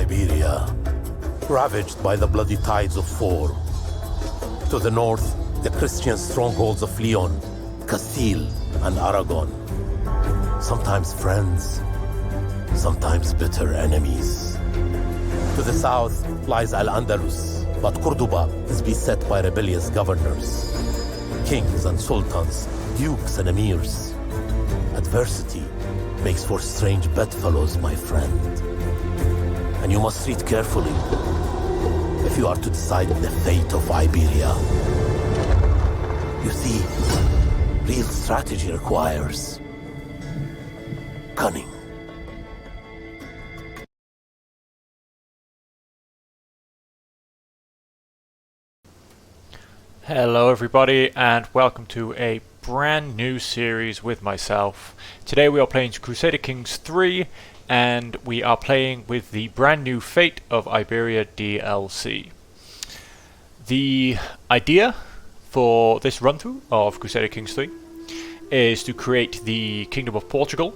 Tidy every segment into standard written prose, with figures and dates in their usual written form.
Iberia, ravaged by the bloody tides of war. To the north, the Christian strongholds of Leon, Castile, and Aragon. Sometimes friends, sometimes bitter enemies. To the south lies Al-Andalus, but Cordoba is beset by rebellious governors, kings and sultans, dukes and emirs. Adversity makes for strange bedfellows, my friend. And you must read carefully if you are to decide the fate of Iberia. You see, real strategy requires cunning. Hello everybody and welcome to a brand new series with myself. Today we are playing Crusader Kings 3 and we are playing with the brand new Fate of Iberia DLC. The idea for this run through of Crusader Kings 3 is to create the Kingdom of Portugal,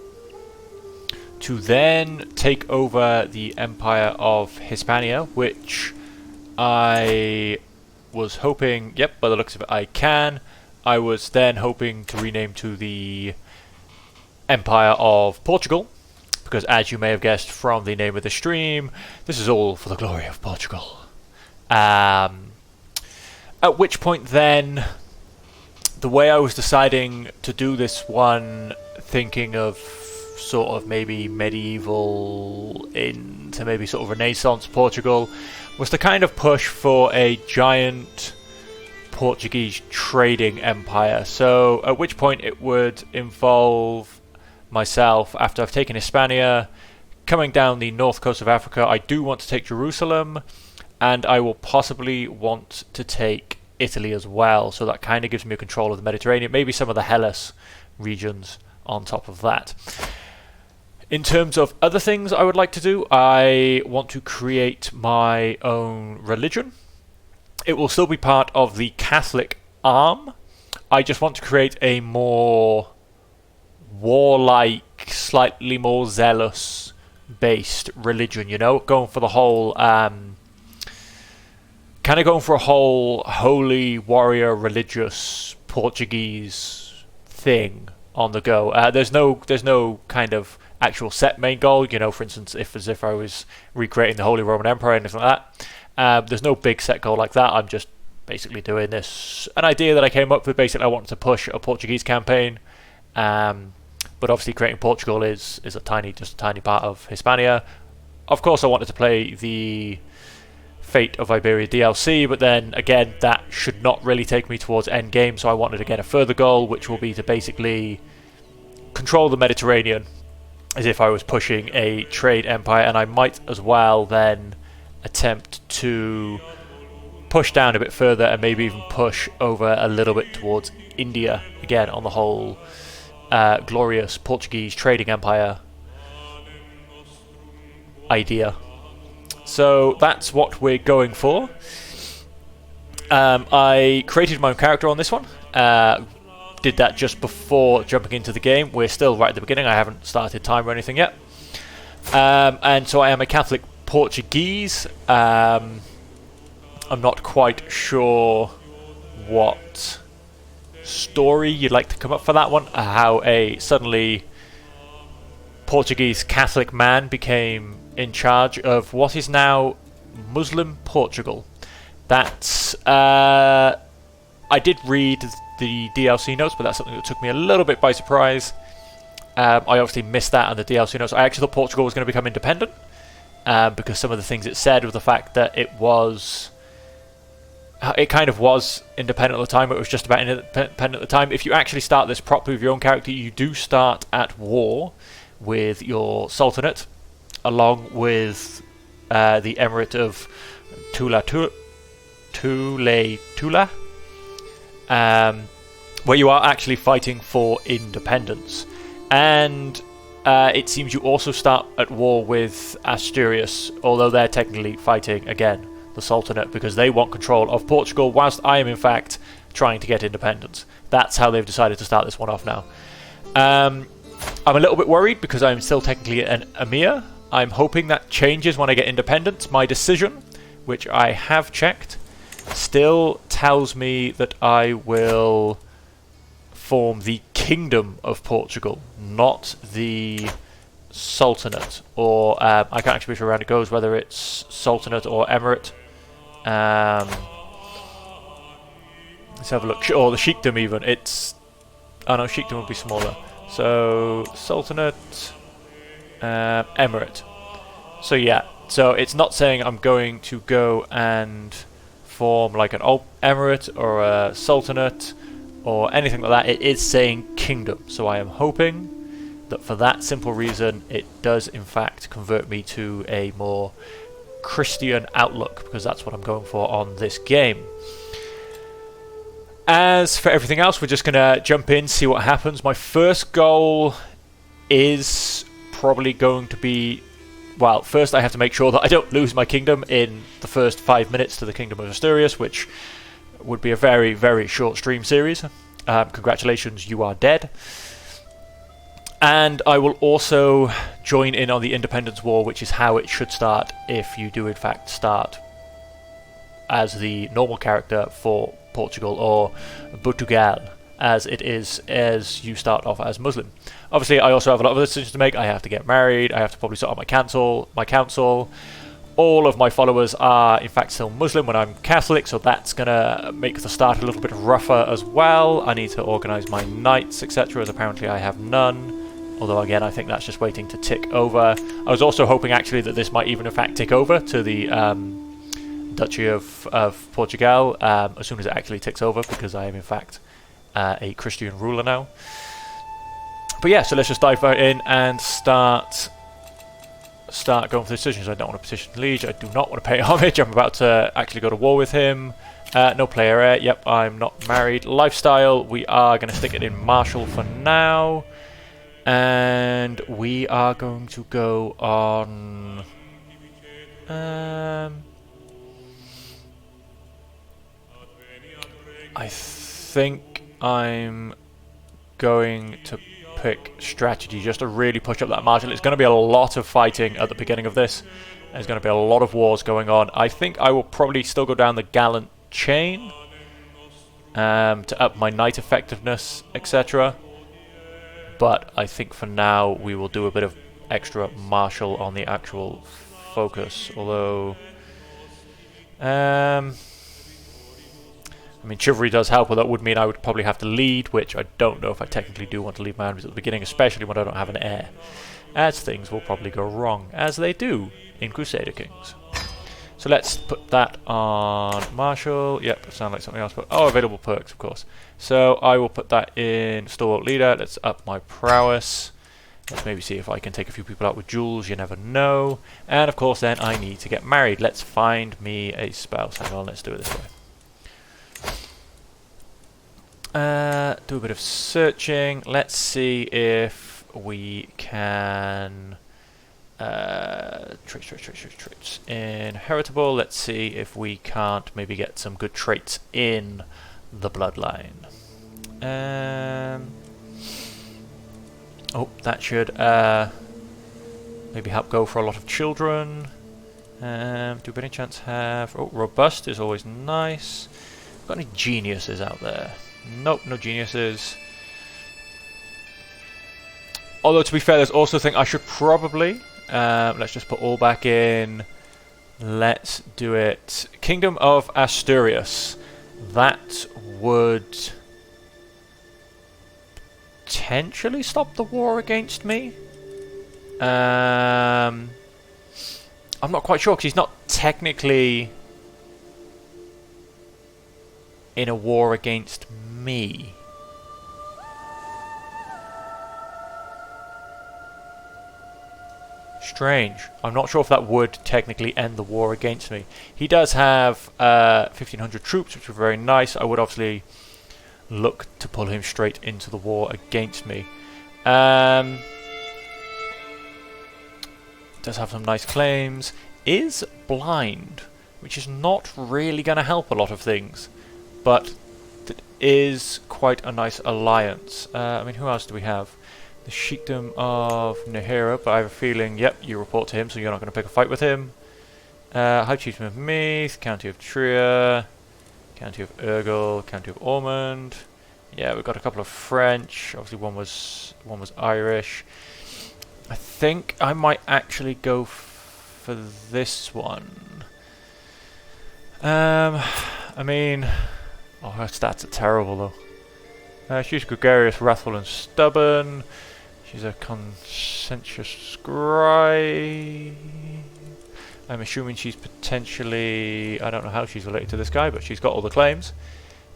to then take over the Empire of Hispania, which I was hoping, yep, by the looks of it I can. I was then hoping to rename to the Empire of Portugal, because as you may have guessed from the name of the stream, this is all for the glory of Portugal. At which point then, the way I was deciding to do this one, thinking of sort of maybe medieval into maybe sort of Renaissance Portugal, was to kind of push for a giant Portuguese trading empire. So at which point it would involve myself, after I've taken Hispania, coming down the north coast of Africa. I do want to take Jerusalem, and I will possibly want to take Italy as well. So that kind of gives me control of the Mediterranean, maybe some of the Hellas regions on top of that. In terms of other things I would like to do, I want to create my own religion. It will still be part of the Catholic arm. I just want to create a more warlike, slightly more zealous based religion, you know, going for the whole kind of going for a whole holy warrior religious Portuguese thing on the go. There's no kind of actual set main goal, you know, for instance, as if I was recreating the Holy Roman Empire and anything like that. There's no big set goal like that. I'm just basically doing this, an idea that I came up with. Basically, I wanted to push a Portuguese campaign, but obviously creating Portugal is just a tiny part of Hispania. Of course, I wanted to play the Fate of Iberia DLC, but then again, that should not really take me towards end game, so I wanted again a further goal, which will be to basically control the Mediterranean as if I was pushing a trade empire, and I might as well then attempt to push down a bit further and maybe even push over a little bit towards India, again on the whole glorious Portuguese trading empire idea. So that's what we're going for. I created my own character on this one. Did that just before jumping into the game. We're still right at the beginning. I haven't started time or anything yet. And so I am a Catholic Portuguese. I'm not quite sure what story you'd like to come up for that one. How a suddenly Portuguese Catholic man became in charge of what is now Muslim Portugal. That's I did read the DLC notes, but that's something that took me a little bit by surprise. I obviously missed that on the DLC notes. I actually thought Portugal was going to become independent, because some of the things it said with the fact that it kind of was independent at the time. It was just about independent at the time. If you actually start this properly with your own character, you do start at war with your sultanate, along with the Emirate of Tula, where you are actually fighting for independence. And it seems you also start at war with Asturias, although they're technically fighting, again, the Sultanate, because they want control of Portugal, whilst I am in fact trying to get independence. That's how they've decided to start this one off now. I'm a little bit worried because I'm still technically an emir, I'm hoping that changes when I get independence. My decision, which I have checked, still tells me that I will form the Kingdom of Portugal, not the Sultanate. Or I can't actually be sure how it goes, whether it's Sultanate or Emirate. Let's have a look. Or the Sheikdom even. It's... Oh no, Sheikdom would be smaller. So, Sultanate, Emirate. So yeah, so it's not saying I'm going to go and form like an Emirate or a Sultanate or anything like that. It is saying Kingdom. So I am hoping that for that simple reason it does in fact convert me to a more Christian outlook, because that's what I'm going for on this game. As for everything else, we're just going to jump in, see what happens. My first goal is probably going to be... Well, first I have to make sure that I don't lose my kingdom in the first 5 minutes to the Kingdom of Asturias, which would be a very, very short stream series. Congratulations, you are dead. And I will also join in on the Independence War, which is how it should start if you do in fact start as the normal character for Portugal, or Portugal as it is as you start off as Muslim. Obviously I also have a lot of other decisions to make. I have to get married, I have to probably sort out my council. All of my followers are in fact still Muslim when I'm Catholic, so that's gonna make the start a little bit rougher as well. I need to organise my knights, etc., as apparently I have none. Although again, I think that's just waiting to tick over. I was also hoping actually that this might even in fact tick over to the Duchy of Portugal as soon as it actually ticks over, because I am in fact a Christian ruler now. But yeah, so let's just dive right in and start going for the decisions. I don't want to petition Liege. I do not want to pay homage. I'm about to actually go to war with him. No player heir. Yep, I'm not married. Lifestyle, we are going to stick it in martial for now. And we are going to go on... I think I'm going to pick strategy just to really push up that martial. It's going to be a lot of fighting at the beginning of this. There's going to be a lot of wars going on. I think I will probably still go down the gallant chain to up my knight effectiveness, etc. But I think for now we will do a bit of extra martial on the actual focus. Although, I mean, chivalry does help, but that would mean I would probably have to lead, which I don't know if I technically do want to lead my armies at the beginning, especially when I don't have an heir, as things will probably go wrong, as they do in Crusader Kings. So let's put that on martial. Yep, it sounds like something else, but available perks, of course. So I will put that in stalwart leader. Let's up my prowess. Let's maybe see if I can take a few people out with duels, you never know. And of course then I need to get married. Let's find me a spouse. Hang on, let's do it this way. Do a bit of searching. Let's see if we can... traits. Inheritable. Let's see if we can't maybe get some good traits in the bloodline. Oh, that should maybe help go for a lot of children. Do we by any chance have... Oh, robust is always nice. Got any geniuses out there? Nope, no geniuses. Although to be fair, there's also a thing I should probably... let's just put all back in. Let's do it. Kingdom of Asturias. That would potentially stop the war against me. I'm not quite sure because he's not technically in a war against me. Strange. I'm not sure if that would technically end the war against me. He does have 1,500 troops, which are very nice. I would obviously look to pull him straight into the war against me. Does have some nice claims. Is blind, which is not really going to help a lot of things, but that is quite a nice alliance. I mean, who else do we have? the Sheikdom of Nahira, but I have a feeling, yep, you report to him, so you're not going to pick a fight with him. High Chieftain of Meath, County of Trier, County of Urgel, County of Ormond. Yeah, we've got a couple of French. Obviously, one was Irish. I think I might actually go for this one. I mean, oh, her stats are terrible though. She's gregarious, wrathful, and stubborn. She's a conscientious scribe. I'm assuming she's potentially... I don't know how she's related to this guy, but she's got all the claims.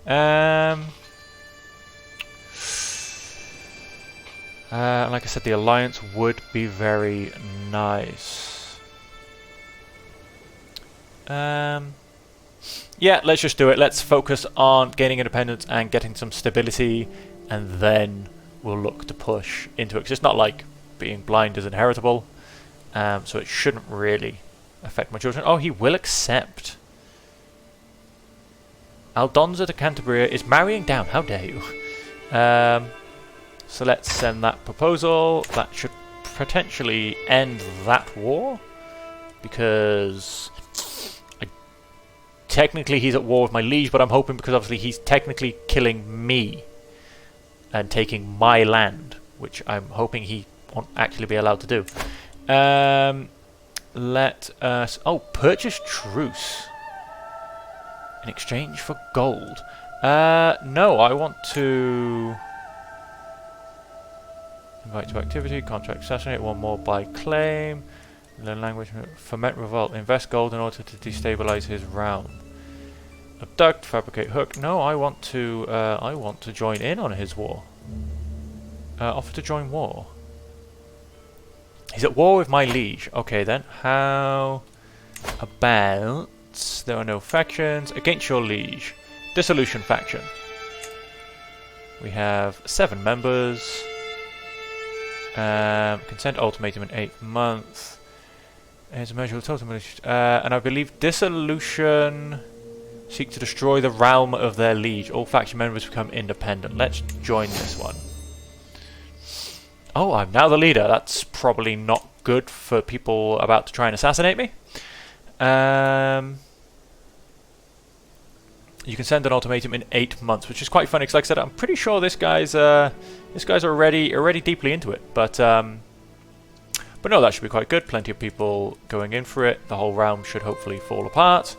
Like I said, the alliance would be very nice. Yeah, let's just do it. Let's focus on gaining independence and getting some stability, and then we'll look to push into it. 'Cause it's not like being blind is inheritable, so it shouldn't really affect my children. Oh, he will accept. Aldonza de Cantabria is marrying down. How dare you? So let's send that proposal. That should potentially end that war, because technically he's at war with my liege, but I'm hoping because obviously he's technically killing me and taking my land, which I'm hoping he won't actually be allowed to do. Let us... Oh, purchase truce in exchange for gold. No, I want to... Invite to activity, contract assassinate, one more by claim. Learn language, foment revolt, invest gold in order to destabilize his realm. Abduct, fabricate hook. No, I want to join in on his war. Offer to join war. He's at war with my liege. Okay then, how about... There are no factions. Against your liege. Dissolution faction. We have 7 members. Consent ultimatum in 8th month. Here's a measure of total and I believe dissolution seek to destroy the realm of their liege. All faction members become independent. Let's join this one. Oh, I'm now the leader. That's probably not good for people about to try and assassinate me. You can send an ultimatum in 8 months, which is quite funny because, like I said, I'm pretty sure this guy's already deeply into it. But no, that should be quite good. Plenty of people going in for it. The whole realm should hopefully fall apart,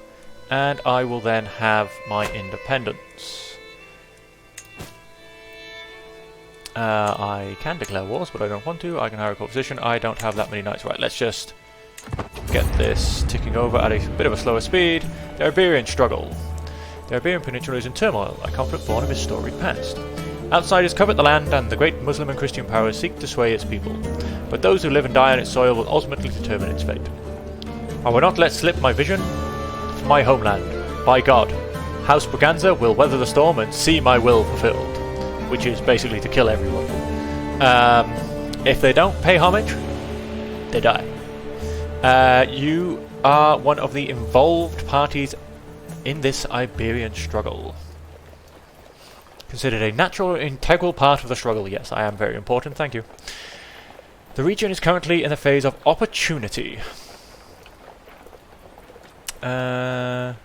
and I will then have my independence. I can declare wars, but I don't want to. I can hire a court physician. I don't have that many knights. Right, let's just get this ticking over at a bit of a slower speed. The Iberian struggle. The Iberian Peninsula is in turmoil, a conflict born of its storied past. Outsiders covet the land, and the great Muslim and Christian powers seek to sway its people. But those who live and die on its soil will ultimately determine its fate. I will not let slip my vision for my homeland. By God, House Braganza will weather the storm and see my will fulfilled. Which is basically to kill everyone. If they don't pay homage, they die. You are one of the involved parties in this Iberian struggle. Considered a natural, integral part of the struggle. Yes, I am very important, thank you. The region is currently in the phase of opportunity. Your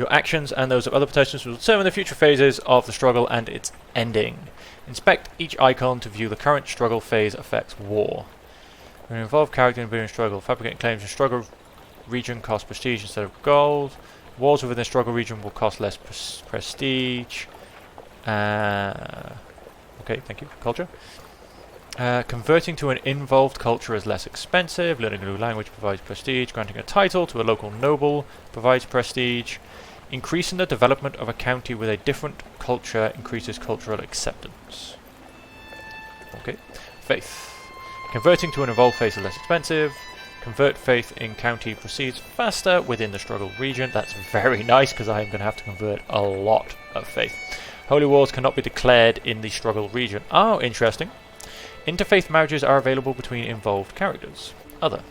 actions and those of other participants will determine the future phases of the struggle and its ending. Inspect each icon to view the current struggle phase affects war. An involved character in Iberian struggle. Fabricating claims in struggle region cost prestige instead of gold. Wars within the struggle region will cost less prestige. Okay, thank you. Culture. Converting to an involved culture is less expensive. Learning a new language provides prestige. Granting a title to a local noble provides prestige. Increasing the development of a county with a different culture increases cultural acceptance. Okay. Faith. Converting to an involved faith is less expensive. Convert faith in county proceeds faster within the struggle region. That's very nice because I am going to have to convert a lot of faith. Holy wars cannot be declared in the struggle region. Oh, interesting. Interfaith marriages are available between involved characters. Other.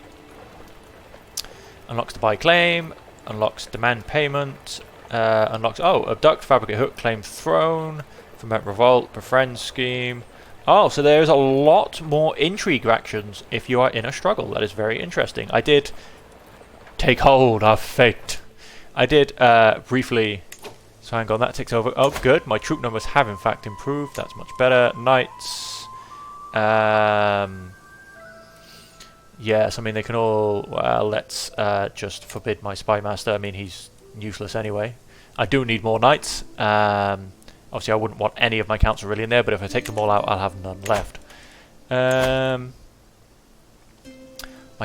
Unlocks to buy claim. Unlocks demand payment. Unlocks... Oh, abduct, fabricate hook, claim throne. Foment revolt, befriend scheme. Oh, so there's a lot more intrigue actions if you are in a struggle. That is very interesting. I did take hold of fate. I did briefly. So hang on, that takes over. Oh, good. My troop numbers have in fact improved. That's much better. Knights. Yes, I mean they can all. Well, let's just forbid my spy master. I mean he's useless anyway. I do need more knights. Obviously, I wouldn't want any of my council really in there, but if I take them all out, I'll have none left. My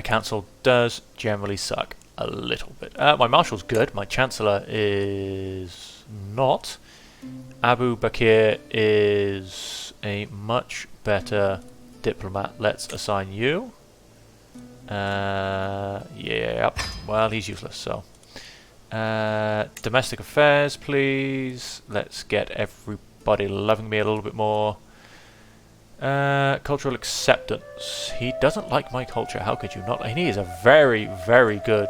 council does generally suck a little bit. My marshal's good. My chancellor is not. Abu Bakr is a much better diplomat. Let's assign you. Yeah. Well, he's useless, so. Domestic affairs, please. Let's get everybody loving me a little bit more. Cultural acceptance. He doesn't like my culture. How could you not? And he is a very, very good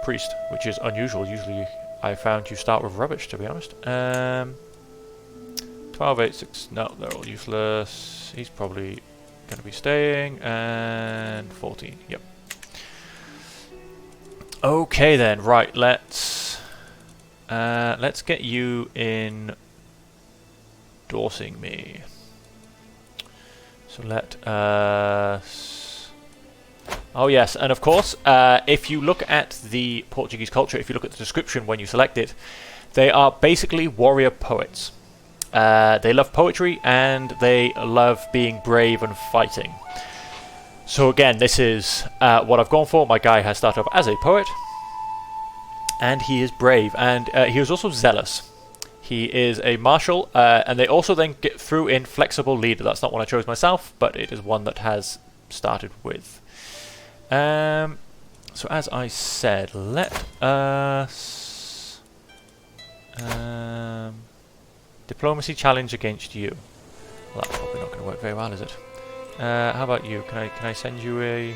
priest, which is unusual. Usually, I found you start with rubbish, to be honest. 1286. No, they're all useless. He's probably going to be staying. And 14. Yep. Okay then, right, let's get you endorsing me. So let us... Oh yes, and of course, if you look at the Portuguese culture, if you look at the description when you select it, they are basically warrior poets. They love poetry and they love being brave and fighting. So again, this is what I've gone for. My guy has started off as a poet, and he is brave, and he is also zealous. He is a marshal, and they also then threw in flexible leader. That's not one I chose myself, but it is one that has started with. So as I said, let us diplomacy challenge against you. Well, that's probably not going to work very well, is it? How about you? Can I send you a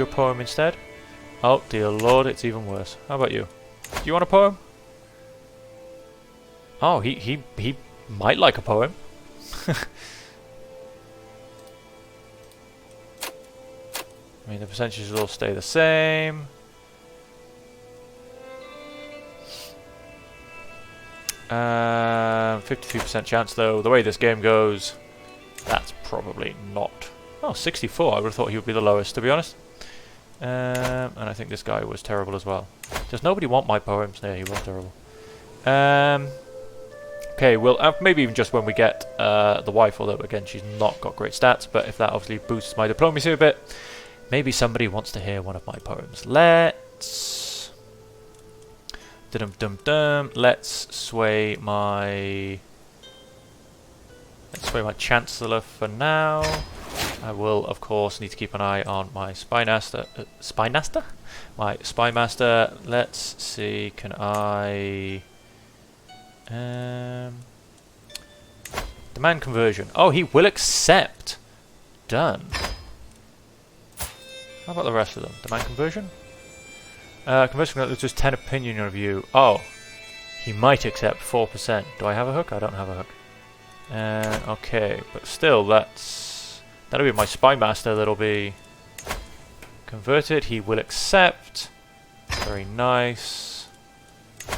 poem instead? Oh dear lord, it's even worse. How about you? Do you want a poem? Oh, he might like a poem. I mean, the percentages will all stay the same. Uh, 53% chance though. The way this game goes, that's probably not. Oh, 64. I would have thought he would be the lowest, to be honest. And I think this guy was terrible as well. Does nobody want my poems? Yeah, he was terrible. Okay, well, maybe even just when we get the wife, although again she's not got great stats, but if that obviously boosts my diplomacy a bit, maybe somebody wants to hear one of my poems. Let's sway my chancellor for now. I will, of course, need to keep an eye on my spymaster. My spymaster. Let's see. Can I demand conversion? Oh, he will accept. Done. How about the rest of them? Demand conversion. Conversion is just 10 opinion review. Oh, he might accept 4%. Do I have a hook? I don't have a hook. Okay, but still, that'll be my spymaster. That'll be converted. He will accept. Very nice.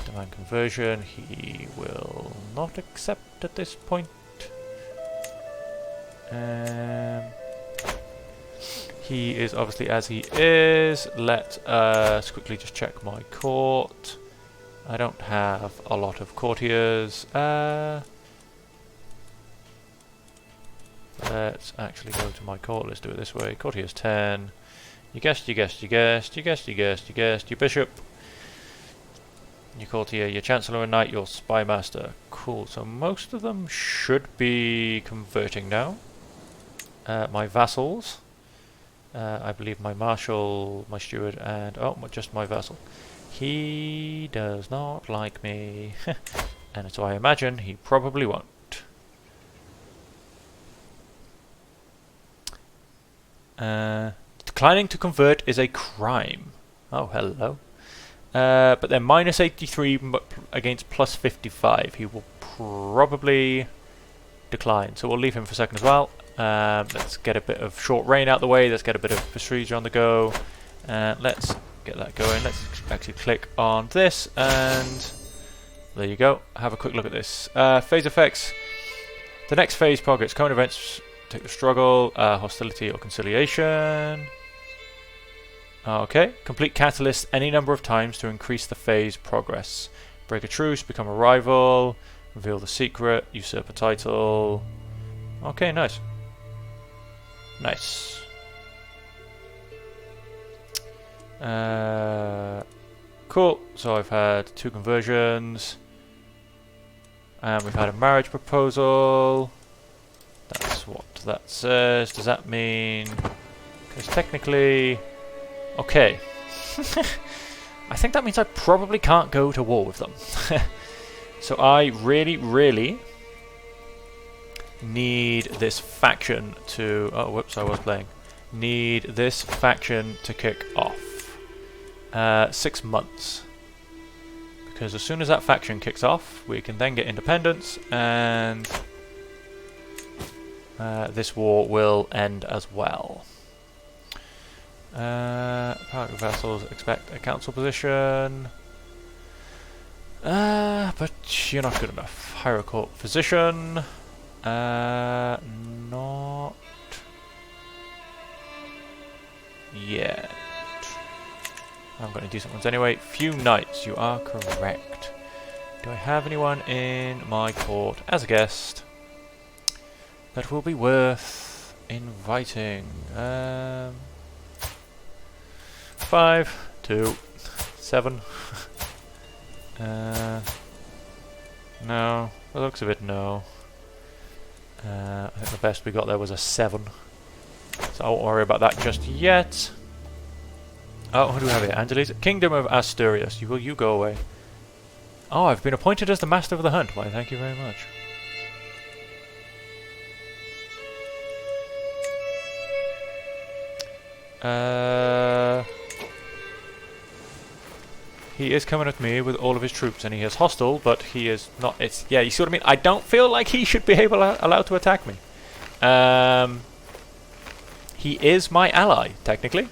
Demand conversion. He will not accept at this point. He is obviously as he is. Let us quickly just check my court. I don't have a lot of courtiers. Let's actually go to my court. Let's do it this way. Courtiers 10. You guessed, you guessed, you guessed, you guessed, you guessed, you guessed. Your bishop. Your courtier, your chancellor and knight, your spymaster. Cool. So most of them should be converting now. My vassals. I believe my marshal, my steward, and just my vassal. He does not like me, and so I imagine he probably won't. Declining to convert is a crime. Oh, hello. But then minus 83 against plus 55. He will probably decline. So we'll leave him for a second as well. Let's get a bit of short rain out the way. Let's get a bit of prestige on the go. Let's get that going. Let's actually click on this, and there you go. Have a quick look at this. Phase effects. The next phase progress. Current events take the struggle, hostility or conciliation. Okay. Complete catalyst any number of times to increase the phase progress. Break a truce, become a rival, reveal the secret, usurp a title. Okay, nice. Nice. Cool. So I've had 2 conversions. And we've had a marriage proposal. That's what that says. Does that mean... Because technically... Okay. I think that means I probably can't go to war with them. So I really, really need this faction to... Oh, whoops, I was playing. Need this faction to kick off. 6 months. Because as soon as that faction kicks off, we can then get independence, and this war will end as well. Power vassals expect a council position. But you're not good enough. Hire a court physician. Not yet. I'm going to do decent ones anyway. Few knights, you are correct. Do I have anyone in my court as a guest that will be worth inviting? 5, 2, 7. No, by the looks of it, no. I think the best we got there was a 7. So I won't worry about that just yet. Oh, who do we have here? Angeles? Kingdom of Asturias. You go away. Oh, I've been appointed as the Master of the Hunt. Why, thank you very much. He is coming at me with all of his troops, and he is hostile, but he is not... It's yeah, you see what I mean? I don't feel like he should be allowed to attack me. He is my ally, technically.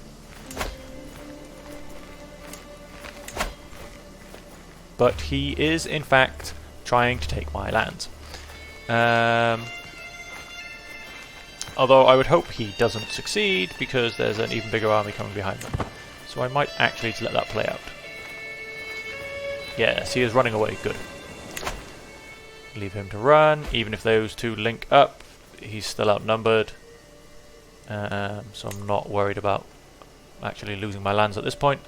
But he is, in fact, trying to take my land. Although I would hope he doesn't succeed, because there's an even bigger army coming behind them. So I might actually let that play out. Yes, he is running away. Good. Leave him to run. Even if those two link up, he's still outnumbered. So I'm not worried about actually losing my lands at this point.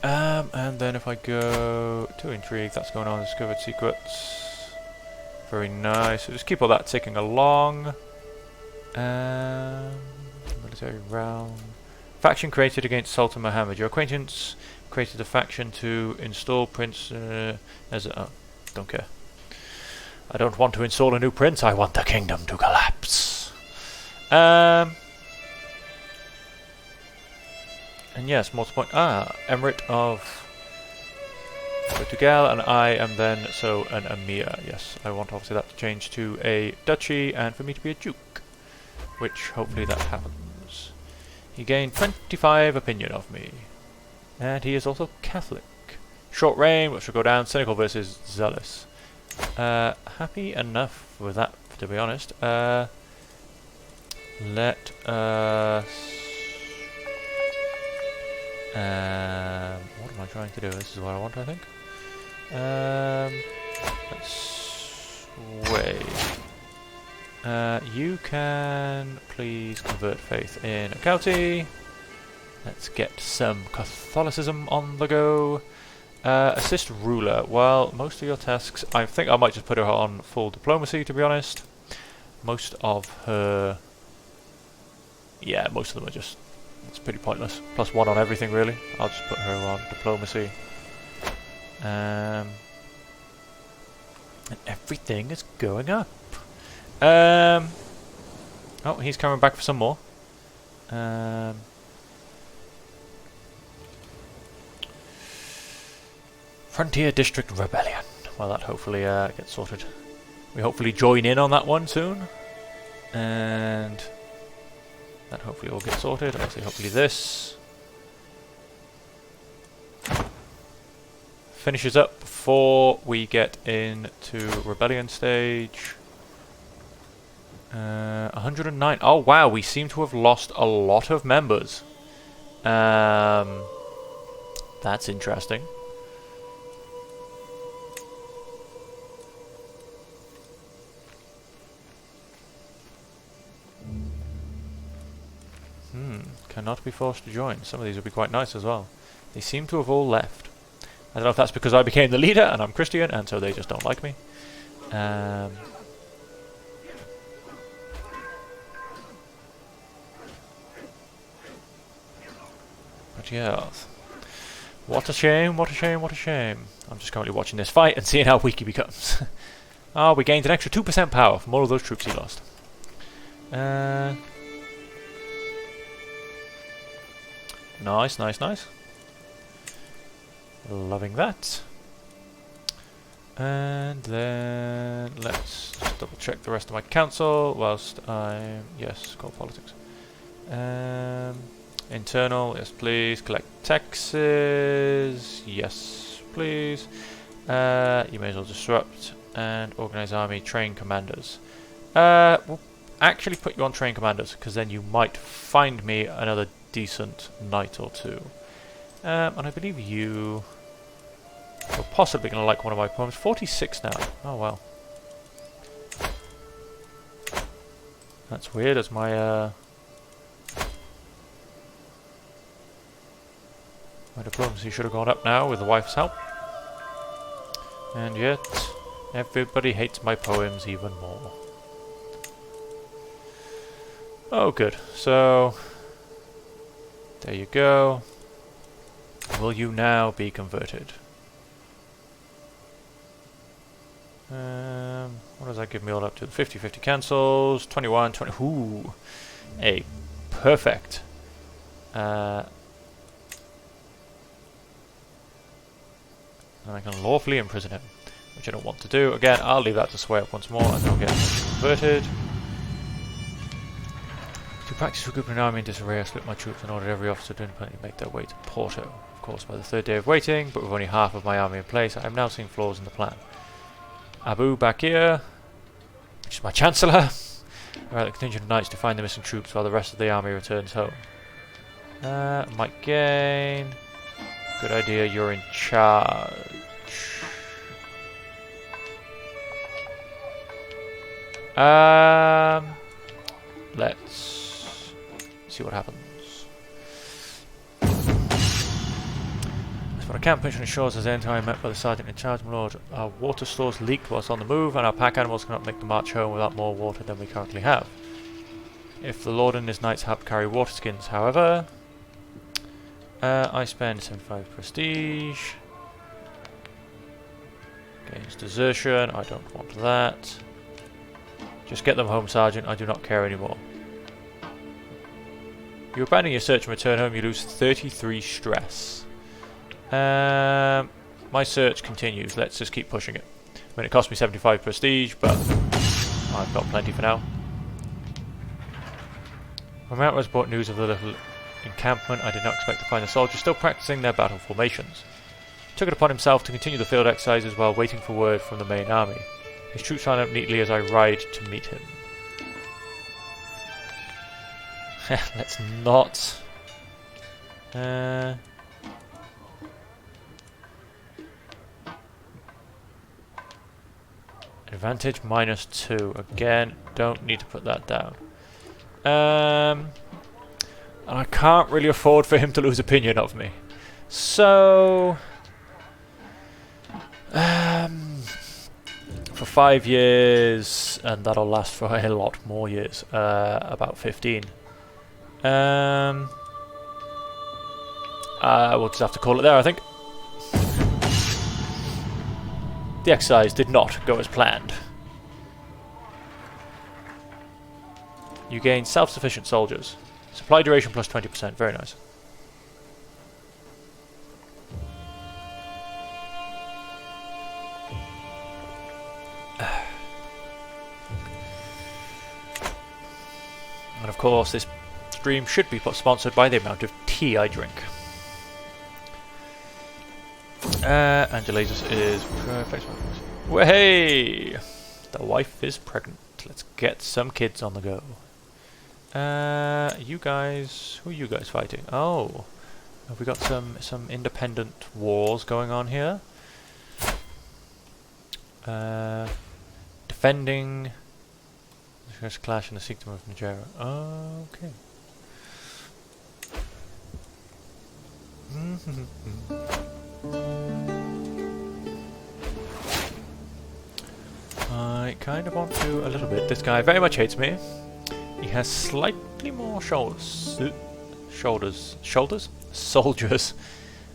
And then if I go to intrigue, that's going on. Discovered secrets. Very nice. So just keep all that ticking along. Military realm. Faction created against Sultan Muhammad. Your acquaintance created a faction to install Prince as a... don't care. I don't want to install a new prince. I want the kingdom to collapse. And yes, multiple... Emirate of Portugal, and I am then an emir. Yes, I want obviously that to change to a duchy, and for me to be a duke. Which, hopefully that happens. He gained 25 opinion of me. And he is also Catholic. Short reign, which will go down. Cynical versus zealous. Happy enough with that, to be honest. Let us... what am I trying to do? This is what I want, I think. Let's sway. You can please convert faith in a county. Let's get some Catholicism on the go. Assist ruler. Well, most of your tasks, I think I might just put her on full diplomacy, to be honest. Most of her... yeah, most of them are just... it's pretty pointless. +1 on everything, really. I'll just put her on diplomacy. And everything is going up. Oh, he's coming back for some more. Frontier District Rebellion. Well, that hopefully gets sorted. We hopefully join in on that one soon. And that hopefully all gets sorted. Obviously, hopefully this finishes up before we get into Rebellion stage. 109. Oh wow, we seem to have lost a lot of members. That's interesting. Cannot be forced to join. Some of these would be quite nice as well. They seem to have all left. I don't know if that's because I became the leader and I'm Christian and so they just don't like me. But yeah. What a shame, what a shame, what a shame. I'm just currently watching this fight and seeing how weak he becomes. Oh, we gained an extra 2% power from all of those troops he lost. Nice, nice, nice. Loving that. And then let's just double check the rest of my council whilst I'm... Yes, call politics. Internal, yes please. Collect taxes, yes please. You may as well disrupt and organize army, train commanders. We'll actually put you on train commanders because then you might find me another decent knight or two. And I believe you are possibly going to like one of my poems. 46 now. Oh well. That's weird as my my diplomacy should have gone up now with the wife's help. And yet everybody hates my poems even more. Oh good. So there you go. Will you now be converted? What does that give me all up to? 50-50 cancels. 21, 20. Ooh. A perfect. And I can lawfully imprison him, which I don't want to do. Again, I'll leave that to sway up once more and I'll get converted. To practice regrouping an army in disarray, I split my troops and ordered every officer to independently make their way to Porto. Of course, by the third day of waiting, but with only half of my army in place, I am now seeing flaws in the plan. Abu Bakir, which is my chancellor, alright, the contingent of knights to find the missing troops while the rest of the army returns home. Might gain. Good idea, you're in charge. Let's see what happens. As for a camp pitch on the shores, as the time met by the sergeant in charge, my lord, our water stores leaked whilst on the move, and our pack animals cannot make the march home without more water than we currently have. If the lord and his knights help carry water skins, however, I spend 75 prestige. Gains desertion. I don't want that. Just get them home, sergeant. I do not care anymore. You abandon your search and return home, you lose 33 stress. My search continues. Let's just keep pushing it. I mean, it cost me 75 prestige, but I've got plenty for now. When Mount was brought news of the little encampment, I did not expect to find the soldiers still practicing their battle formations. He took it upon himself to continue the field exercises while waiting for word from the main army. His troops line up neatly as I ride to meet him. Let's not. Advantage -2. Again, don't need to put that down. And I can't really afford for him to lose opinion of me. So for 5 years, and that'll last for a lot more years, about 15. We'll just have to call it there, I think. The exercise did not go as planned. You gain self-sufficient soldiers. Supply duration plus 20%, very nice. And of course, this stream should be sponsored by the amount of tea I drink. Angelatus is perfect. Well, hey! The wife is pregnant. Let's get some kids on the go. You guys... Who are you guys fighting? Oh. Have we got some independent wars going on here? Defending... There's a clash in the Kingdom of Nigeria. Okay. I kind of want to a little bit. This guy very much hates me. He has slightly more soldiers.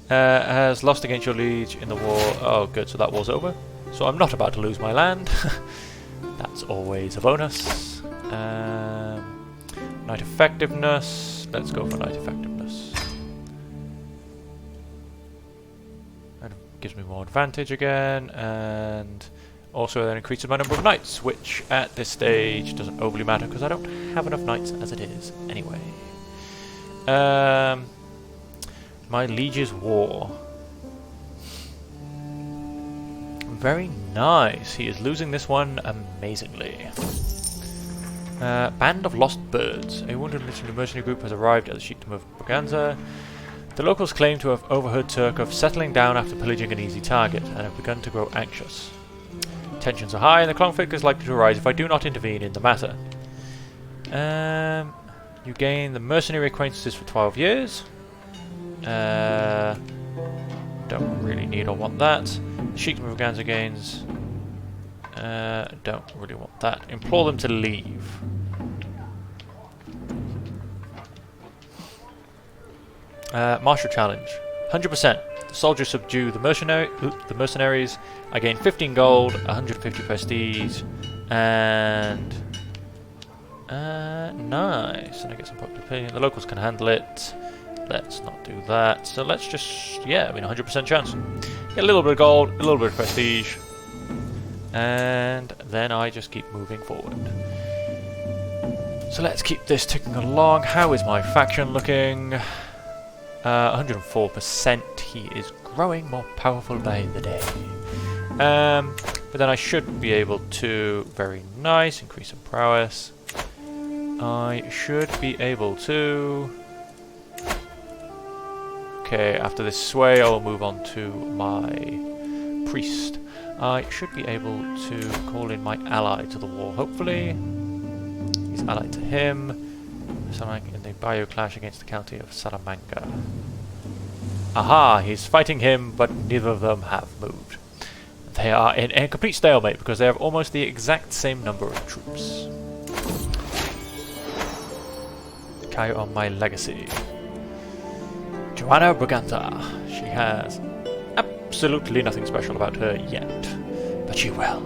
Has lost against your liege in the war. Oh, good. So that war's over. So I'm not about to lose my land. That's always a bonus. Knight effectiveness. Let's go for knight effectiveness. That gives me more advantage again, and also that increases my number of knights, which at this stage doesn't overly matter because I don't have enough knights as it is anyway. My liege's war. Very nice. He is losing this one amazingly. Band of Lost Birds. A wounded mercenary group has arrived at the Chiefdom of Braganza. The locals claim to have overheard Turkov settling down after pillaging an easy target and have begun to grow anxious. Tensions are high and the conflict is likely to arise if I do not intervene in the matter. You gain the mercenary acquaintances for 12 years. Don't really need or want that. The Chiefdom of Braganza gains... don't really want that. Implore them to leave. Martial challenge. 100%. The soldiers subdue the mercenaries. I gain 15 gold, 150 prestige, and nice. And I get some popular opinion. The locals can handle it. Let's not do that. So let's just, yeah, I mean 100% chance. Get a little bit of gold, a little bit of prestige. And then I just keep moving forward. So let's keep this ticking along. How is my faction looking? 104%. He is growing more powerful by the day. But then I should be able to, very nice, increase in prowess. I should be able to... Okay, after this sway I will move on to my priest. I should be able to call in my ally to the war, hopefully. He's allied to him. In the bio clash against the county of Salamanca. Aha, he's fighting him, but neither of them have moved. They are in a complete stalemate because they have almost the exact same number of troops. Carry on my legacy. Joanna Braganza. She has absolutely nothing special about her yet, but she will.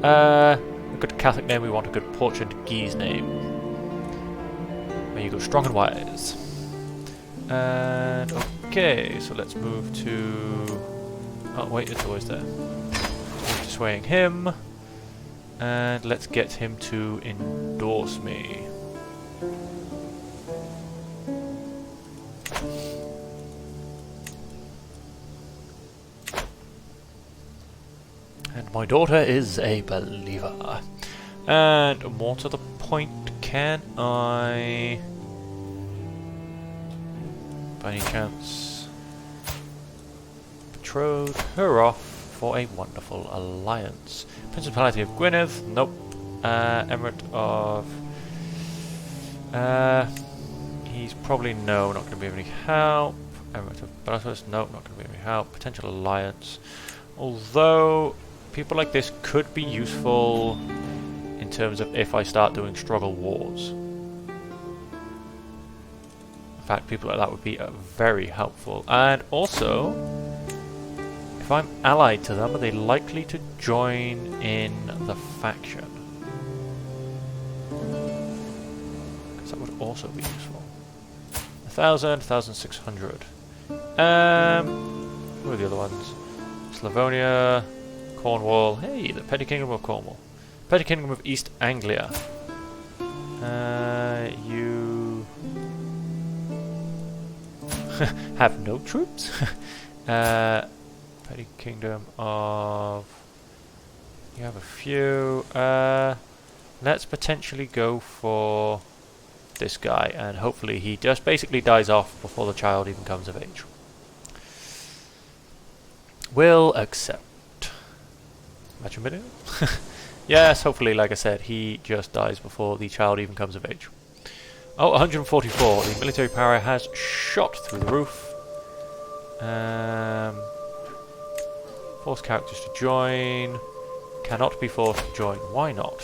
A good Catholic name, we want a good Portuguese name. May you go strong and wise. And okay, so let's move to... Oh wait, it's always there. Move to swaying him. And let's get him to endorse me. And my daughter is a believer. And more to the point, can I, by any chance, betroth her off for a wonderful alliance? Principality of Gwynedd? Nope. Emirate of... he's probably not going to be of any help. Emirate of Brazos? Nope, not going to be of any help. Potential alliance. Although, people like this could be useful in terms of if I start doing struggle wars. In fact, people like that would be very helpful. And also, if I'm allied to them, are they likely to join in the faction? Because that would also be useful. 1,000, 1,600. Who are the other ones? Slavonia, Cornwall. Hey, the Petty Kingdom of Cornwall. Petty Kingdom of East Anglia. have no troops. Petty Kingdom of... You have a few. Let's potentially go for this guy, and hopefully he just basically dies off before the child even comes of age. Will accept. Match a minute. Yes, hopefully, like I said, he just dies before the child even comes of age. Oh, 144. The military power has shot through the roof. Force characters to join. Cannot be forced to join. Why not?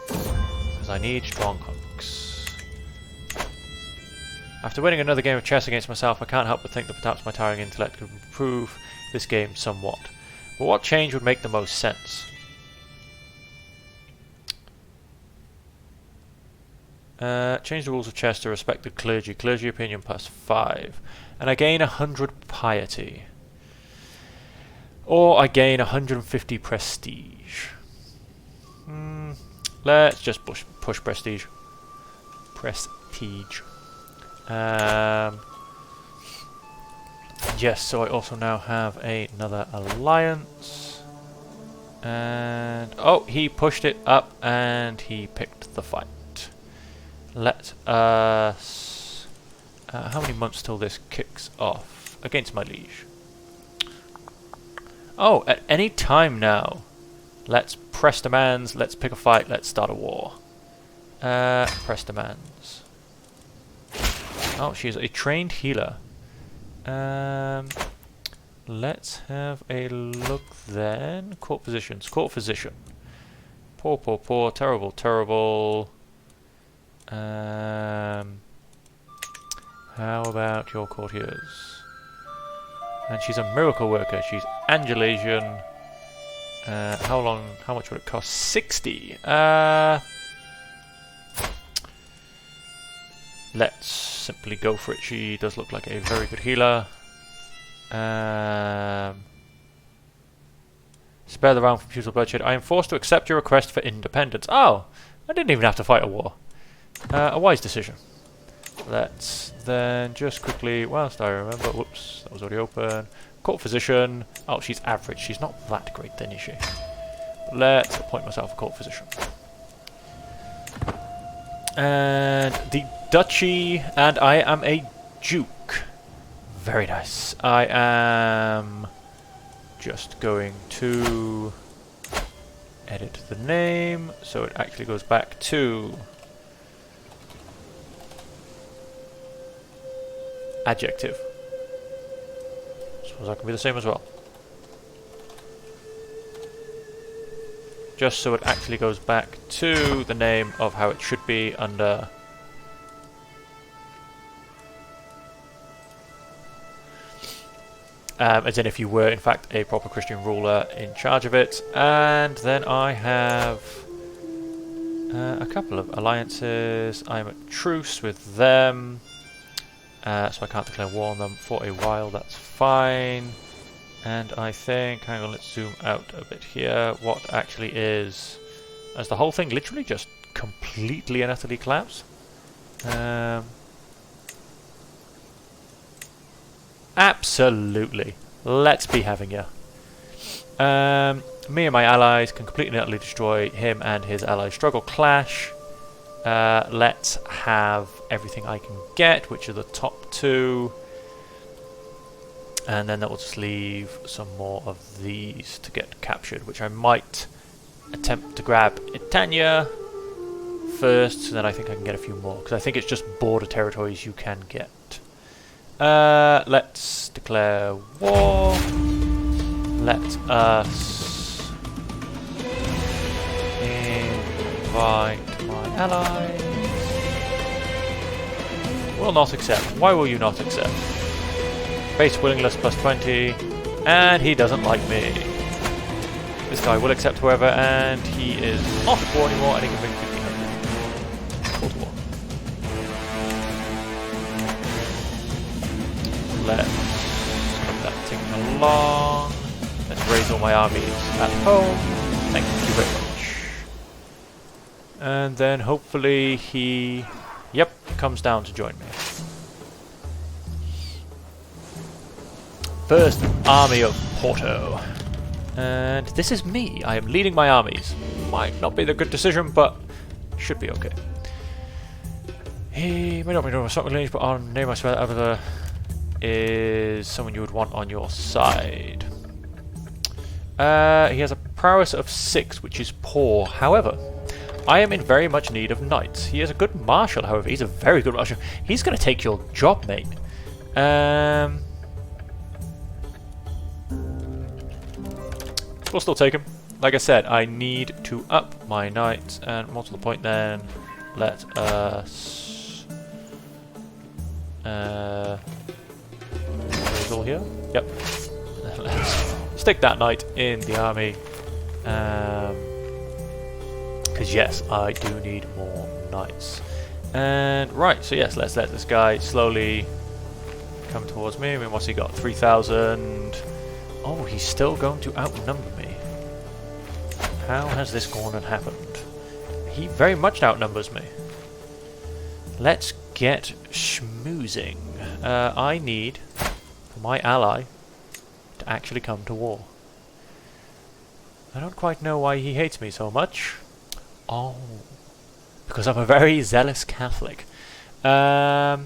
Because I need strong hunks. After winning another game of chess against myself, I can't help but think that perhaps my tiring intellect could improve this game somewhat. But what change would make the most sense? Change the rules of chess to respect the clergy. Clergy opinion +5. And I gain 100 piety. Or I gain 150 prestige. Let's just push prestige. Prestige. Yes, so I also now have another alliance. And oh, he pushed it up and he picked the fight. Let us... how many months till this kicks off? Against my liege. Oh, at any time now. Let's press demands, let's pick a fight, let's start a war. Press demands. Oh, she's a trained healer. Let's have a look then. Court physicians. Court physician. Poor, poor, poor. Terrible, terrible. How about your courtiers? And she's a miracle worker. She's Angelasian. How much would it cost? 60. Let's simply go for it. She does look like a very good healer. Spare the round for futile bloodshed. I am forced to accept your request for independence. Oh, I didn't even have to fight a war. A wise decision. Let's then just quickly, whilst I remember, whoops, that was already open. Court physician. Oh, she's average. She's not that great then, is she? Let's appoint myself a court physician. And the duchy, and I am a duke. Very nice. I am just going to edit the name so it actually goes back to adjective. Suppose that can be the same as well. Just so it actually goes back to the name of how it should be under as in if you were in fact a proper Christian ruler in charge of it. And then I have a couple of alliances. I'm at truce with them, so I can't declare war on them for a while. That's fine. And I think, hang on, let's zoom out a bit here. What actually is, as the whole thing literally just completely and utterly collapsed. Absolutely. Let's be having ya. Me and my allies can completely and utterly destroy him and his allies. Struggle, clash. Let's have everything I can get, which are the top two. And then that will just leave some more of these to get captured, which I might attempt to grab Itania first, so then I think I can get a few more, because I think it's just border territories you can get. Let's declare war. Let us invite my allies. Will not accept. Why will you not accept? Base willingness +20, and he doesn't like me. This guy will accept whoever, and he is not at war anymore, and he can bring 1500. Call to war. Let's put that thing along. Let's raise all my armies at home. Thank you very much. And then hopefully he... Yep, comes down to join me. First army of Porto. And this is me. I am leading my armies. Might not be the good decision, but should be okay. He may not be doing a stock lineage, but our name I swear other is someone you would want on your side. He has a prowess of 6, which is poor. However, I am in very much need of knights. He is a good marshal, however. He's a very good marshal. He's going to take your job, mate. We'll still take him. Like I said, I need to up my knights, and more to the point then, let us... is all here? Yep. Let's stick that knight in the army. Because yes, I do need more knights. And right, so yes, let's let this guy slowly come towards me. I mean, what's he got? 3,000. Oh, he's still going to outnumber me. How has this gone and happened? He very much outnumbers me. Let's get schmoozing. I need for my ally to actually come to war. I don't quite know why he hates me so much. Oh, because I'm a very zealous Catholic. How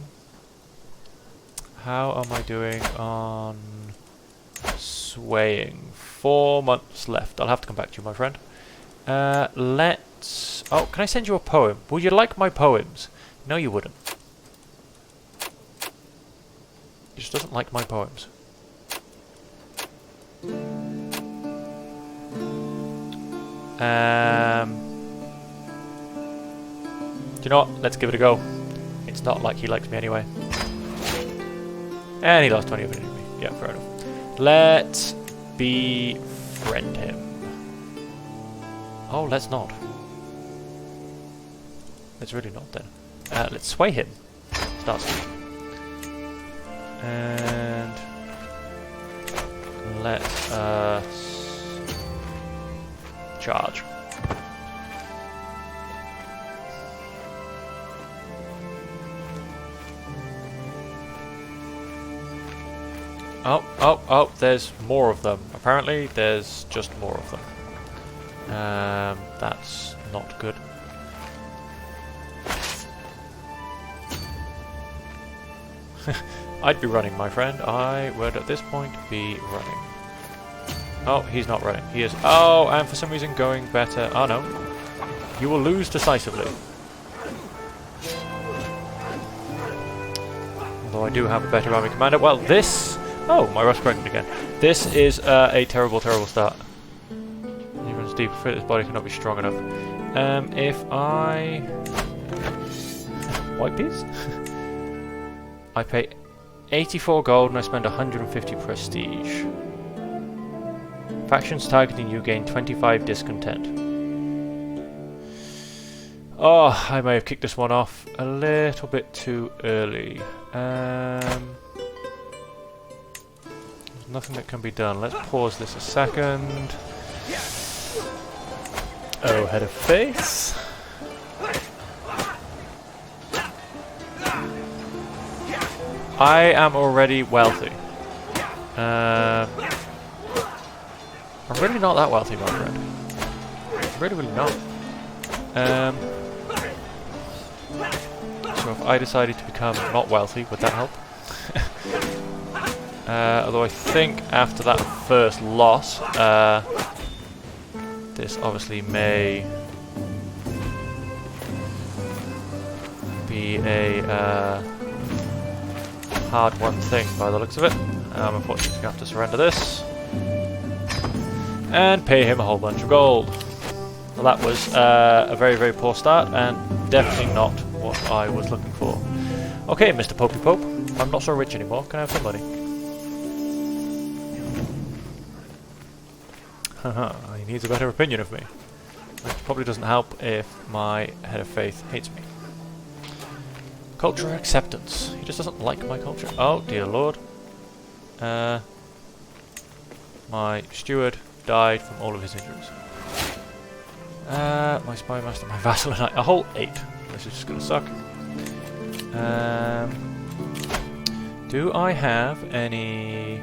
am I doing on swaying? 4 months left. I'll have to come back to you, my friend. Let's... Oh, can I send you a poem? Would you like my poems? No, you wouldn't. He just doesn't like my poems. Do you know what? Let's give it a go. It's not like he likes me anyway. And he lost 20 of it anyway. Yeah, fair enough. Let's befriend him. Oh, let's not. Let's really not then. Let's sway him. Start swaying. And let us charge. Oh, there's more of them. Apparently, there's just more of them. That's not good. I'd be running, my friend. I would at this point be running. Oh, he's not running. He is. Oh, and for some reason going better. Oh, no. You will lose decisively. Although I do have a better army commander. Well, this... Oh, my Russ pregnant again. This is a terrible, terrible start. Even as deep fit, his body cannot be strong enough. If I... White piece? I pay 84 gold and I spend 150 prestige. Factions targeting you gain 25 discontent. Oh, I may have kicked this one off a little bit too early. Nothing that can be done. Let's pause this a second. Oh, head of face. I am already wealthy. I'm really not that wealthy, my friend. Really, really not. So if I decided to become not wealthy, would that help? Although I think after that first loss, this obviously may be a hard-won thing by the looks of it. I'm unfortunately going to have to surrender this and pay him a whole bunch of gold. Well, that was a very, very poor start and definitely not what I was looking for. Okay, Mr. Popey Pope, I'm not so rich anymore. Can I have some money? Haha, he needs a better opinion of me. Which probably doesn't help if my head of faith hates me. Cultural acceptance. He just doesn't like my culture. Oh, dear lord. My steward died from all of his injuries. My spy master, my vassal, and I. A whole 8. This is just gonna suck. Do I have any...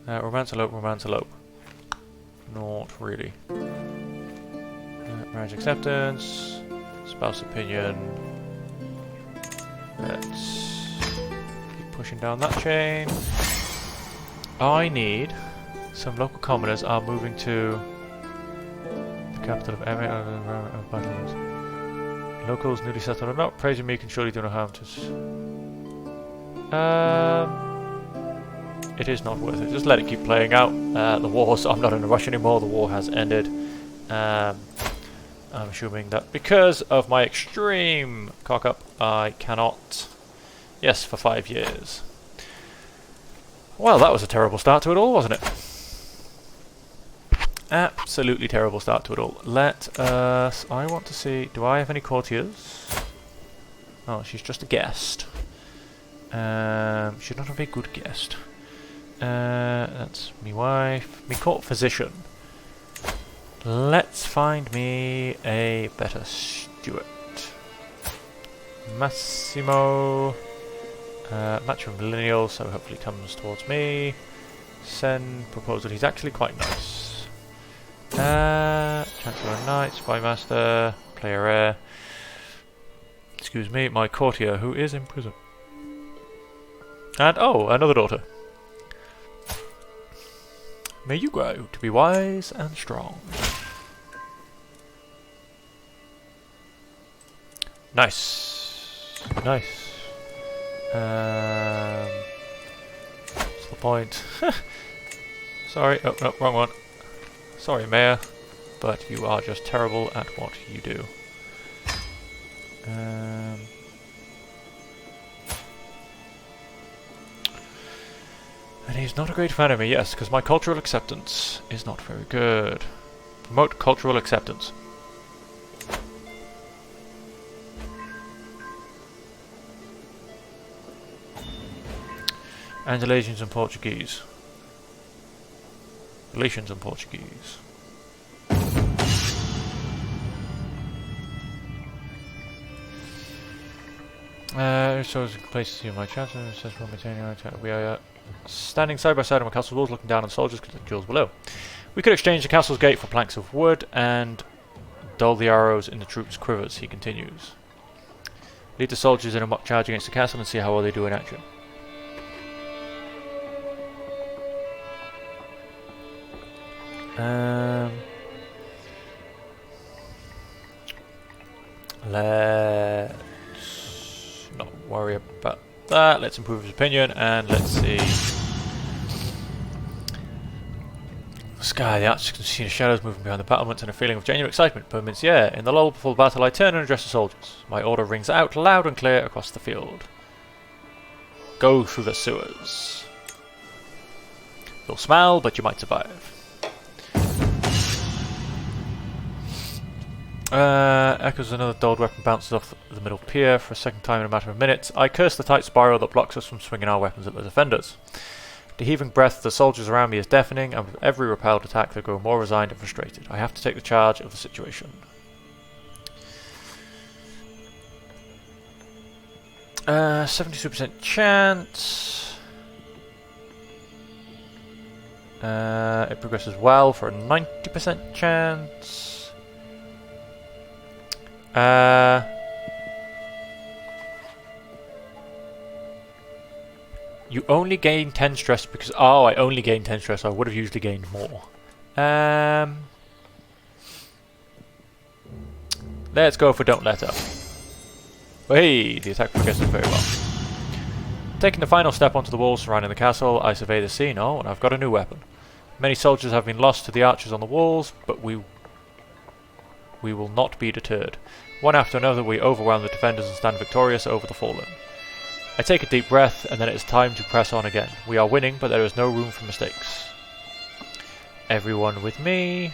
romance elope. Not really. Marriage acceptance. Spouse opinion. Let's keep pushing down that chain. I need... Some local commoners are moving to the capital of Emilia of Battles. Locals newly settled or not, praising me can surely do no harm to us. It is not worth it. Just let it keep playing out. The war's... I'm not in a rush anymore. The war has ended. I'm assuming that because of my extreme cock-up, I cannot... Yes, for 5 years. Well, that was a terrible start to it all, wasn't it? Absolutely terrible start to it all. Let us... I want to see... Do I have any courtiers? Oh, she's just a guest. She's not a very good guest. That's me wife. Me court physician. Let's find me a better steward. Massimo. Match with millennial, so hopefully comes towards me. Send proposal. He's actually quite nice. Chancellor Knight, Spymaster, Player Rare. Excuse me, my courtier who is in prison. And oh, another daughter. May you grow to be wise and strong. Nice. Nice. What's the point? Sorry, oh no, wrong one. Sorry, Mayor, but you are just terrible at what you do. And he's not a great fan of me, yes, because my cultural acceptance is not very good. Promote cultural acceptance. And relations in Portuguese. Relations in Portuguese. So it's a place to see my chancellor. Says we're maintaining our we are standing side by side on my castle walls, looking down on soldiers conducting duels below. We could exchange the castle's gate for planks of wood and dull the arrows in the troops' quivers. He continues. Lead the soldiers in a mock charge against the castle and see how well they do in action. Let's not worry about that. Let's improve his opinion and let's see. The sky, the archers can see the shadows moving behind the battlements and a feeling of genuine excitement permeates the air. In the lull before battle, I turn and address the soldiers. My order rings out loud and clear across the field. Go through the sewers. You'll smell, but you might survive. Echoes another dulled weapon bounces off the middle pier for a second time in a matter of minutes. I curse the tight spiral that blocks us from swinging our weapons at the defenders. The heaving breath of the soldiers around me is deafening, and with every repelled attack they grow more resigned and frustrated. I have to take the charge of the situation. 72% chance. It progresses well for a 90% chance. You only gain 10 stress because... Oh, I only gained 10 stress. I would have usually gained more. Let's go for Don't Let Up. Hey, the attack progresses very well. Taking the final step onto the walls surrounding the castle, I survey the scene. Oh, and I've got a new weapon. Many soldiers have been lost to the archers on the walls, but we will not be deterred. One after another, we overwhelm the defenders and stand victorious over the fallen. I take a deep breath, and then it is time to press on again. We are winning, but there is no room for mistakes. Everyone with me.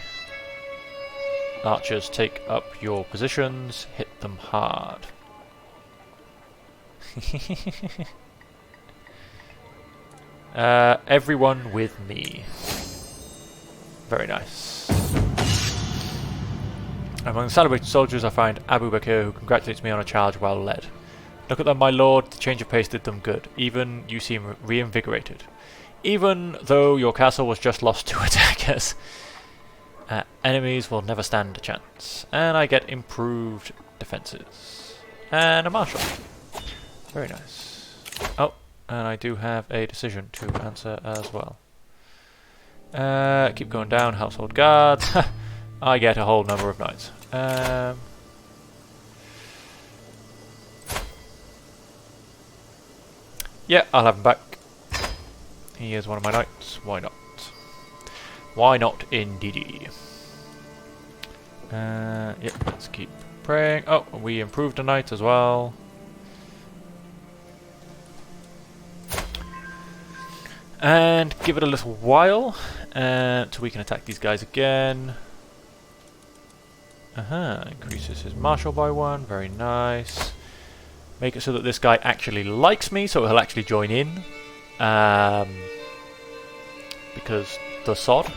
Archers, take up your positions. Hit them hard. Everyone with me. Very nice. Among the celebrated soldiers I find Abu Bakr, who congratulates me on a charge well led. Look at them, my lord, the change of pace did them good. Even you seem reinvigorated. Even though your castle was just lost to attackers. Enemies will never stand a chance. And I get improved defences. And a marshal. Very nice. Oh, and I do have a decision to answer as well. Keep going down, household guards. I get a whole number of knights. Yeah, I'll have him back. He is one of my knights. Why not? Why not, indeedy? Yep, let's keep praying. Oh, we improved a knight as well. And give it a little while, so we can attack these guys again. Increases his martial by 1, very nice. Make it so that this guy actually likes me, so he'll actually join in. Because the sod.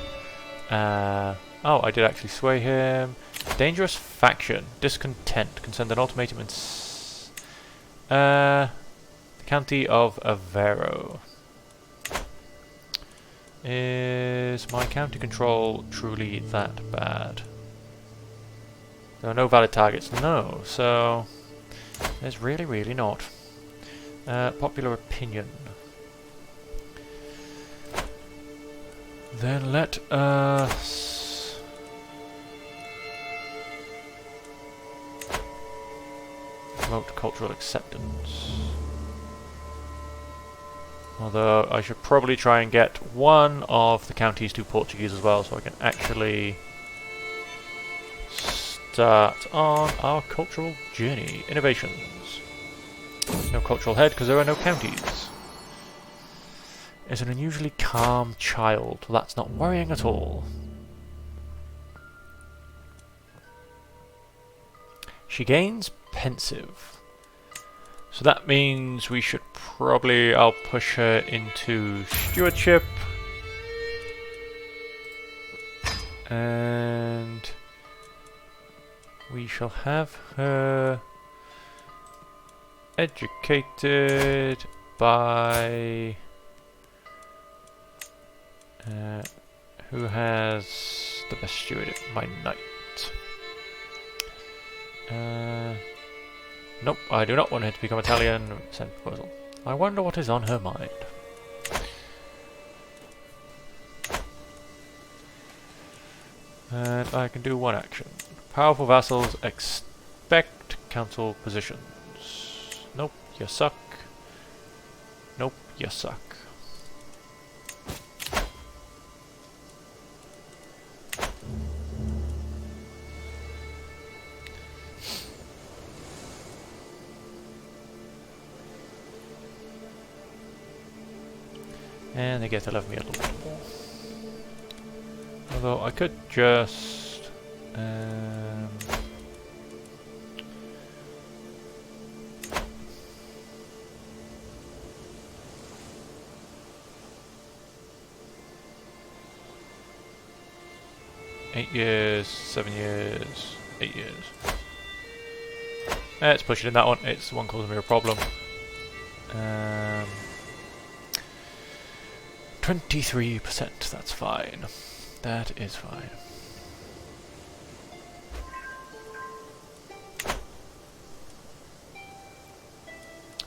Oh, I did actually sway him. Dangerous faction. Discontent. Can send an ultimatum in the county of Aveiro. Is my county control truly that bad? There are no valid targets. No, so there's really not. Popular opinion. Then let us promote cultural acceptance. Although I should probably try and get one of the counties to Portuguese as well, so I can actually start on our cultural journey. Innovations. No cultural head because there are no counties. Is an unusually calm child. Well, that's not worrying at all. She gains pensive. So that means we should probably... I'll push her into stewardship. And we shall have her educated by... who has the best steward? My knight. Nope, I do not want her to become Italian. Send proposal. I wonder what is on her mind. And I can do one action. Powerful vassals expect council positions. Nope, you suck. Nope, you suck. And they get to love me a little bit more. Although I could just... 8 years, 7 years, 8 years. Let's push it in that one. It's the one causing me a problem. 23%, that's fine. That is fine.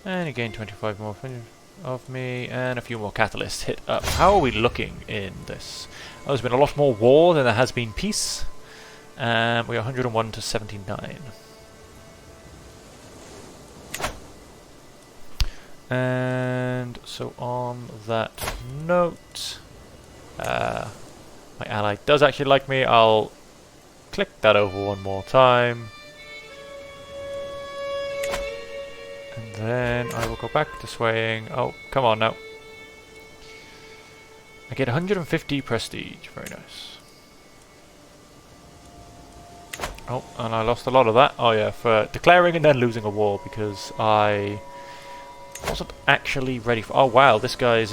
And again 25 more of me, and a few more catalysts hit up. How are we looking in this? Oh, there's been a lot more war than there has been peace. We are 101 to 79. And so on that note, my ally does actually like me. I'll click that over one more time. And then I will go back to swaying. Oh, come on now. I get 150 prestige. Very nice. Oh, and I lost a lot of that. Oh yeah, for declaring and then losing a war because I wasn't actually ready for... Oh wow, this guy's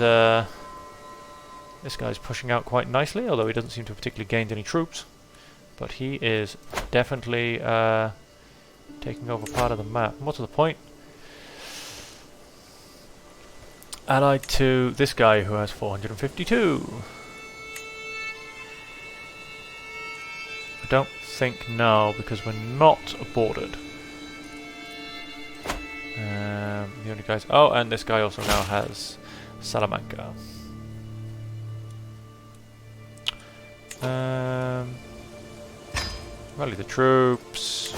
pushing out quite nicely, although he doesn't seem to have particularly gained any troops. But he is definitely taking over part of the map. What's the point? Allied to this guy who has 452. I don't think no, because we're not bordered. The only guys. Oh, and this guy also now has Salamanca. Rally the troops.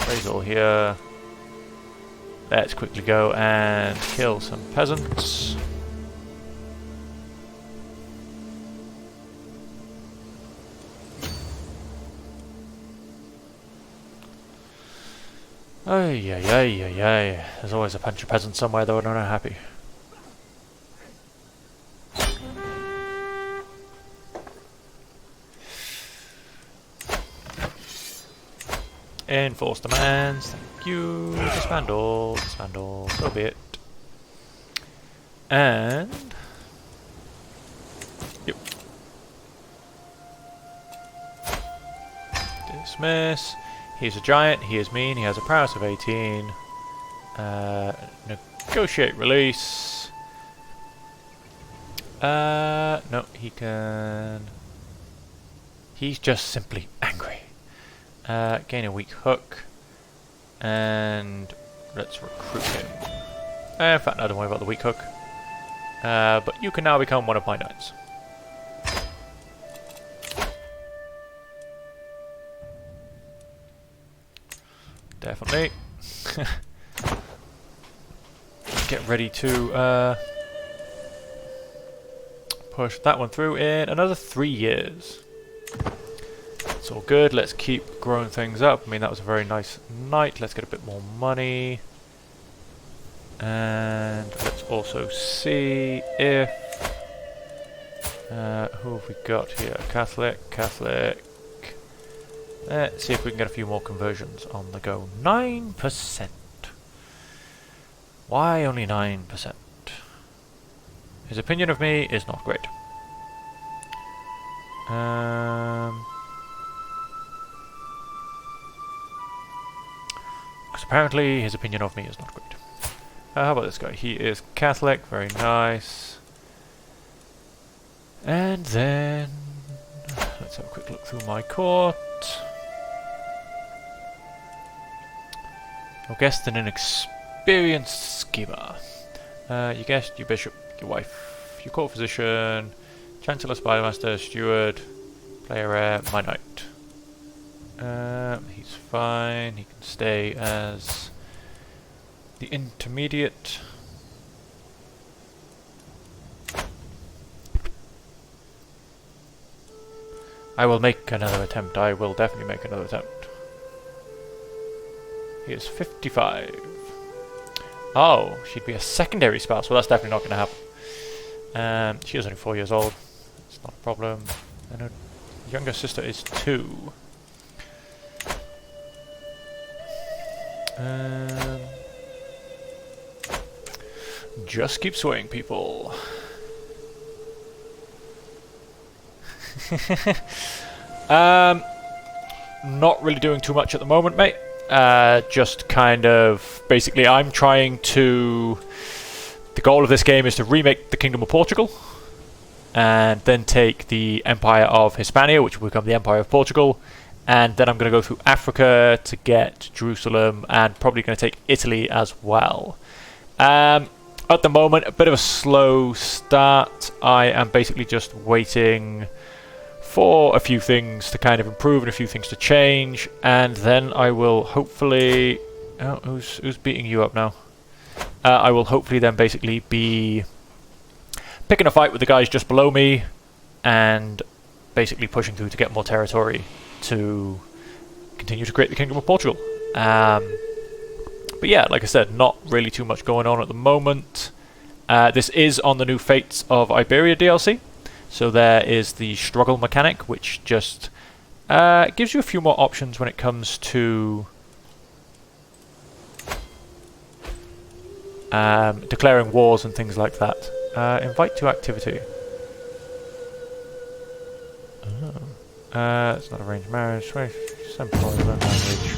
Raise all here. Let's quickly go and kill some peasants. Ay, ay, ay, ay, ay. There's always a bunch of peasants somewhere though and I'm not happy. Enforce demands. Thank you. Disbandle. Disbandle. So be it. And... Yep. Dismiss. He's a giant. He is mean. He has a prowess of 18. Negotiate release. No, he can... He's just simply angry. Gain a weak hook, and let's recruit him. In fact, no, don't worry about the weak hook. But you can now become one of my knights. Definitely. Get ready to push that one through in another 3 years. It's all good. Let's keep growing things up. I mean, that was a very nice night. Let's get a bit more money. And let's also see if... who have we got here? Catholic, Catholic. Let's see if we can get a few more conversions on the go. 9%. Why only 9%? His opinion of me is not great. Because apparently his opinion of me is not great. How about this guy? He is Catholic, very nice. And then let's have a quick look through my court. Your guest and an experienced schemer. Your guest, your bishop, your wife, your court physician, chancellor, spymaster, steward, player rare, my knight. He's fine. He can stay as the intermediate. I will make another attempt. I will definitely make another attempt. He is 55. Oh, she'd be a secondary spouse. Well, that's definitely not going to happen. She is only 4 years old. It's not a problem. And her younger sister is 2. Just keep swaying, people. Not really doing too much at the moment, mate. Just kind of... Basically, I'm trying to... The goal of this game is to remake the Kingdom of Portugal. And then take the Empire of Hispania, which will become the Empire of Portugal. And then I'm going to go through Africa to get Jerusalem, and probably going to take Italy as well. At the moment, a bit of a slow start. I am basically just waiting for a few things to kind of improve and a few things to change, and then I will hopefully... Oh, who's beating you up now? I will hopefully then basically be picking a fight with the guys just below me, and basically pushing through to get more territory to continue to create the Kingdom of Portugal. But yeah, like I said, not really too much going on at the moment. This is on the new Fates of Iberia DLC. So there is the struggle mechanic, which just gives you a few more options when it comes to declaring wars and things like that. Invite to activity. Oh. It's not arranged marriage. Simple language.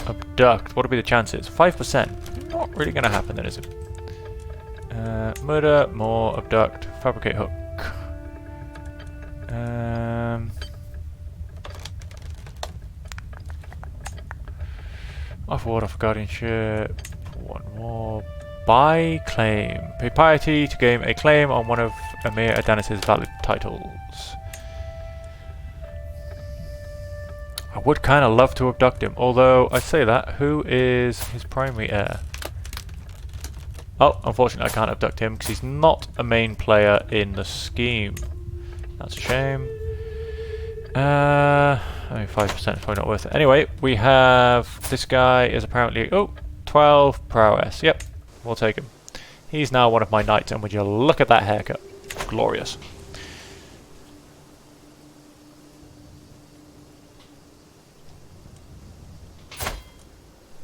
Abduct. What would be the chances? 5%. Not really going to happen then, is it? Murder, more, abduct, fabricate hook. Offer ward, offer guardianship. One more. Buy claim. Pay piety to gain a claim on one of Emir Adonis's valid titles. I would kind of love to abduct him, although I say that, who is his primary heir? Oh, unfortunately I can't abduct him because he's not a main player in the scheme. That's a shame. I mean 5% is probably not worth it. Anyway, we have this guy is apparently 12 prowess. Yep, we'll take him. He's now one of my knights, and would you look at that haircut? Glorious.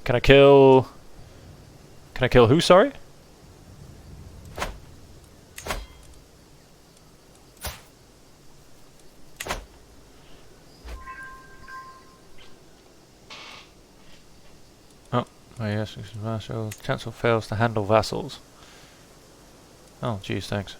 Can I kill who, sorry? Oh yes, Chancellor fails to handle vassals. Oh, geez, thanks.